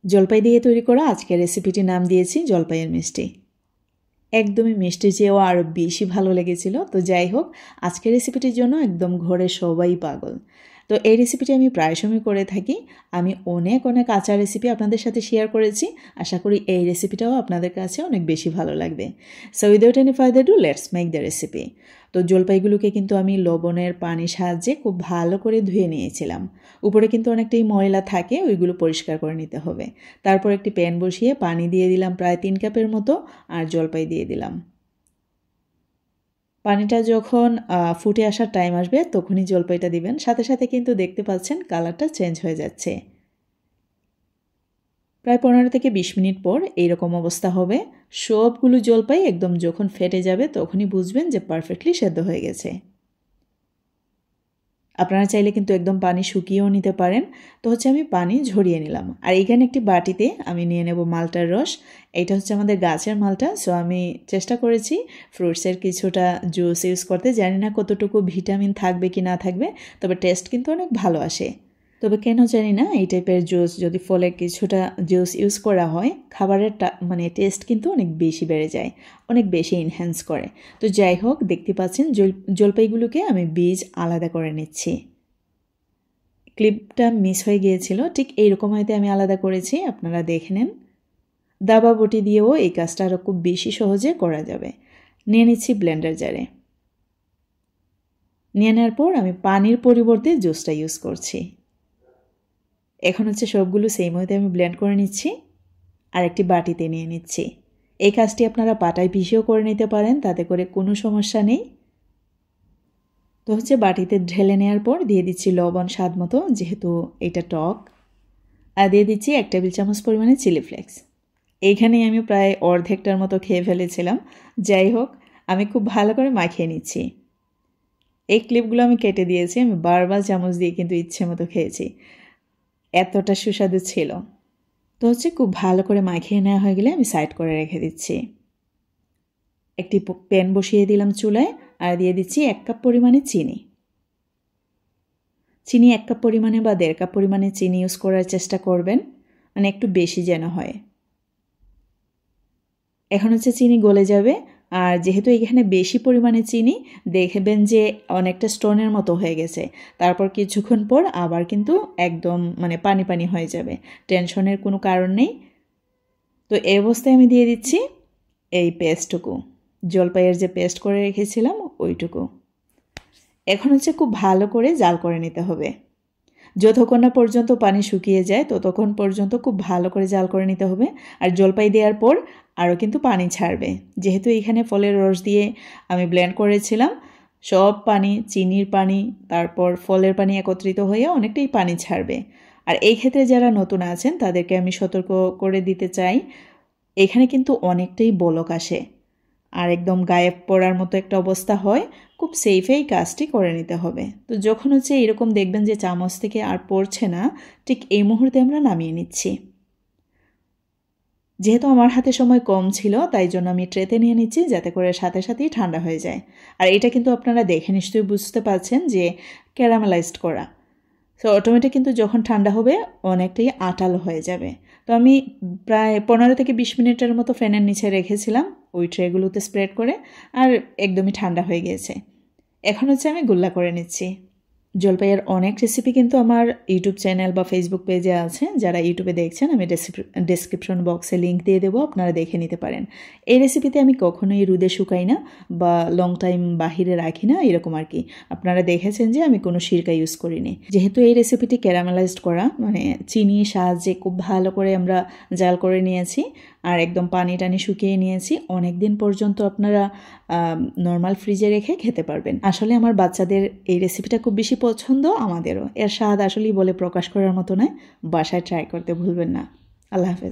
জলপাই দিয়ে তৈরি করা আজকের রেসিপিটির নাম দিয়েছি জলপাইয়ের মিষ্টি। একদমই মিষ্টি চেয়েও আরও বেশি ভালো লেগেছিল। তো যাই হোক, আজকের রেসিপিটির জন্য একদম ঘরে সবাই পাগল। তো এই রেসিপিটি আমি প্রায় সময় করে থাকি। আমি অনেক আচার রেসিপি আপনাদের সাথে শেয়ার করেছি। আশা করি এই রেসিপিটাও আপনাদের কাছে অনেক বেশি ভালো লাগবে। So without any further do let's make the recipe. তো জলপাইগুলোকে কিন্তু আমি লবণের পানির সাহায্যে খুব ভালো করে ধুয়ে নিয়েছিলাম। উপরে কিন্তু অনেকটাই ময়লা থাকে, ওইগুলো পরিষ্কার করে নিতে হবে। তারপর একটি প্যান বসিয়ে পানি দিয়ে দিলাম প্রায় 3 কাপের মতো, আর জলপাই দিয়ে দিলাম। পানিটা যখন ফুটে আসার টাইম আসবে তখনই জলপাইটা দিবেন। সাথে সাথে কিন্তু দেখতে পাচ্ছেন কালারটা চেঞ্জ হয়ে যাচ্ছে। প্রায় 15 থেকে 20 মিনিট পর এইরকম অবস্থা হবে। সবগুলো জলপাই একদম যখন ফেটে যাবে তখনই বুঝবেন যে পারফেক্টলি সেদ্ধ হয়ে গেছে। আপনারা চাইলে কিন্তু একদম পানি শুকিয়েও নিতে পারেন। তো আমি পানি ঝরিয়ে নিলাম। আর এখানে একটি বাটিতে আমি নিয়ে নেব মালটার রস। এটা হচ্ছে আমাদের গাছের মালটা। সো আমি চেষ্টা করেছি ফ্রুটসের কিছুটা জুস ইউজ করতে। জানি না কতটুকু ভিটামিন থাকবে কি না থাকবে, তবে টেস্ট কিন্তু অনেক ভালো আসে। তবে কেন জানি না এই টাইপের জুস যদি ফলের কিছুটা জুস ইউজ করা হয়, খাবারের টেস্ট কিন্তু অনেক বেশি বেড়ে যায়, অনেক বেশি এনহ্যান্স করে। তো যাই হোক, দেখতে পাচ্ছেন জলপাইগুলোকে আমি বীজ আলাদা করে নিচ্ছি। ক্লিপটা মিস হয়ে গিয়েছিল, ঠিক এইরকম হয়তো আমি আলাদা করেছি, আপনারা দেখে নেন। দাবা বটি দিয়েও এই কাজটা আরও খুব বেশি সহজে করা যাবে। নিয়ে নিচ্ছি ব্লেন্ডার জারে। নিয়ে নেওয়ার পর আমি পানির পরিবর্তে জুসটা ইউজ করছি। এখন সবগুলো সেম ওয়েতে আমি ব্লেন্ড করে নিচ্ছি আর একটি বাটিতে নিয়ে নিচ্ছি। এই কাজটি আপনারা পাটায় পিষেও করে নিতে পারেন, তাতে করে কোনো সমস্যা নেই। তো বাটিতে ঢেলে নেওয়ার পর দিয়ে দিচ্ছি লবণ স্বাদ মতো, যেহেতু এটা টক। আর দিয়ে দিচ্ছি 1 টেবিল চামচ পরিমাণে চিলি ফ্লেক্স। এইখানেই আমি প্রায় অর্ধেকটার মতো খেয়ে ফেলেছিলাম। যাই হোক, আমি খুব ভালো করে মাখিয়ে নিচ্ছি। এই ক্লিপগুলো আমি কেটে দিয়েছি, আমি বারবার চামচ দিয়ে কিন্তু ইচ্ছে মতো খেয়েছি, এতটা সুস্বাদু ছিল। তো খুব ভালো করে মাখিয়ে নেওয়া হয়ে গেলে আমি সাইড করে রেখে দিচ্ছি। একটি প্যান বসিয়ে দিলাম চুলায়, আর দিয়ে দিচ্ছি 1 কাপ পরিমাণে চিনি। 1 কাপ পরিমাণে বা 1.5 কাপ পরিমাণে চিনি ইউজ করার চেষ্টা করবেন, মানে একটু বেশি যেন হয়। এখন চিনি গলে যাবে, আর যেহেতু এখানে বেশি পরিমাণে চিনি, দেখবেন যে অনেকটা স্টোনের মতো হয়ে গেছে। তারপর কিছুক্ষণ পর আবার কিন্তু একদম পানি পানি হয়ে যাবে। টেনশনের কোনো কারণ নেই। তো এই অবস্থায় আমি দিয়ে দিচ্ছি এই পেস্টটুকু, জলপাইয়ের যে পেস্ট করে রেখেছিলাম ওইটুকু। এখন খুব ভালো করে জাল করে নিতে হবে। যতক্ষণ না পর্যন্ত পানি শুকিয়ে যায় ততক্ষণ পর্যন্ত খুব ভালো করে জাল করে নিতে হবে। আর জলপাই দেওয়ার পর আরও কিন্তু পানি ছাড়বে, যেহেতু এখানে ফলের রস দিয়ে আমি ব্লেন্ড করেছিলাম। সব পানি, চিনির পানি, তারপর ফলের পানি একত্রিত হয়ে অনেকটাই পানি ছাড়বে। আর এই ক্ষেত্রে যারা নতুন আছেন তাদেরকে আমি সতর্ক করে দিতে চাই, এখানে কিন্তু অনেকটাই বলক আসে আর একদম গায়ে পড়ার মতো একটা অবস্থা হয়। খুব সেফেই কাজটি করে নিতে হবে। তো যখন এরকম দেখবেন যে চামচ থেকে আর পড়ছে না, ঠিক এই মুহূর্তে আমরা নামিয়ে নিচ্ছি। যেহেতু আমার হাতে সময় কম ছিল, তাই জন্য আমি ট্রেতে নিয়ে নিচ্ছি, যাতে করে সাথে সাথেই ঠান্ডা হয়ে যায়। আর এটা কিন্তু আপনারা দেখে নিশ্চয়ই বুঝতে পারছেন যে ক্যারামেলাইজড করা। সো অটোমেটিক কিন্তু যখন ঠান্ডা হবে অনেকটাই আটালো হয়ে যাবে। তো আমি প্রায় 15 থেকে 20 মিনিটের মতো ফ্যানের নিচে রেখেছিলাম ওই ট্রেগুলোতে স্প্রেড করে, আর একদমই ঠান্ডা হয়ে গিয়েছে। এখন আমি গুল্লা করে নিচ্ছি। জলপাইয়ের অনেক রেসিপি কিন্তু আমার ইউটিউব চ্যানেল বা ফেসবুক পেজে আছে। যারা ইউটিউবে দেখছেন আমি ডেসক্রিপশন বক্সে লিঙ্ক দিয়ে দেবো, আপনারা দেখে নিতে পারেন। এই রেসিপিতে আমি কখনোই রোদে শুকাই না বা লং টাইম বাহিরে রাখি না, এরকম আর কি। আপনারা দেখেছেন যে আমি কোনো সিরকা ইউজ করিনি। যেহেতু এই রেসিপিটি ক্যারামেলাইজড করা, চিনির সাহায্যে খুব ভালো করে আমরা জাল করে নিয়েছি আর একদম পানি টানি শুকিয়ে নিয়েছি। অনেক দিন পর্যন্ত আপনারা নর্মাল ফ্রিজে রেখে খেতে পারবেন। আসলে আমার বাচ্চাদের এই রেসিপিটা খুব বেশি পছন্দ, আমাদেরও। এর স্বাদ আসলেই বলে প্রকাশ করার মতো নয়। বাসায় ট্রাই করতে ভুলবেন না। আল্লাহ হাফেজ।